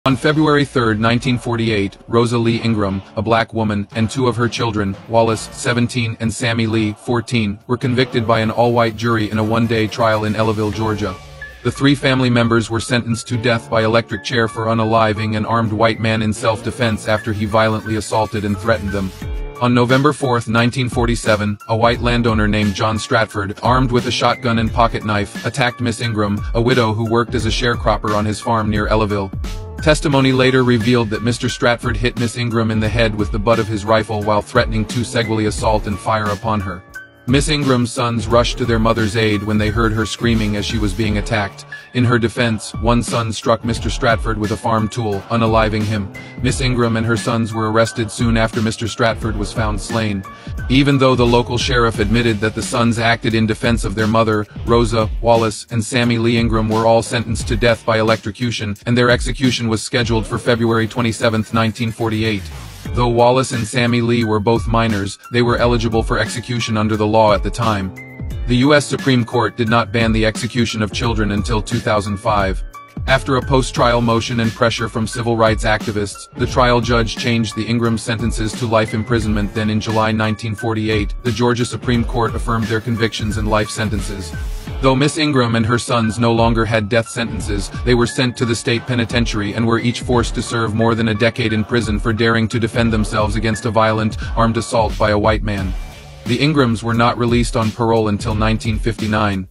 On February 3, 1948, Rosa Lee Ingram, a black woman, and two of her children, Wallace, 17, and Sammy Lee, 14, were convicted by an all-white jury in a one-day trial in Ellaville, Georgia. The three family members were sentenced to death by electric chair for unaliving an armed white man in self-defense after he violently assaulted and threatened them. On November 4, 1947, a white landowner named John Stratford, armed with a shotgun and pocket knife, attacked Miss Ingram, a widow who worked as a sharecropper on his farm near Ellaville. Testimony later revealed that Mr. Stratford hit Miss Ingram in the head with the butt of his rifle while threatening to sexually assault and fire upon her. Miss Ingram's sons rushed to their mother's aid when they heard her screaming as she was being attacked. In her defense, one son struck Mr. Stratford with a farm tool, unaliving him. Miss Ingram and her sons were arrested soon after Mr. Stratford was found slain. Even though the local sheriff admitted that the sons acted in defense of their mother, Rosa, Wallace, and Sammy Lee Ingram were all sentenced to death by electrocution, and their execution was scheduled for February 27, 1948. Though Wallace and Sammy Lee were both minors, they were eligible for execution under the law at the time. The U.S. Supreme Court did not ban the execution of children until 2005. After a post-trial motion and pressure from civil rights activists, the trial judge changed the Ingram sentences to life imprisonment. Then in July 1948, the Georgia Supreme Court affirmed their convictions and life sentences. Though Miss Ingram and her sons no longer had death sentences, they were sent to the state penitentiary and were each forced to serve more than a decade in prison for daring to defend themselves against a violent, armed assault by a white man. The Ingrams were not released on parole until 1959.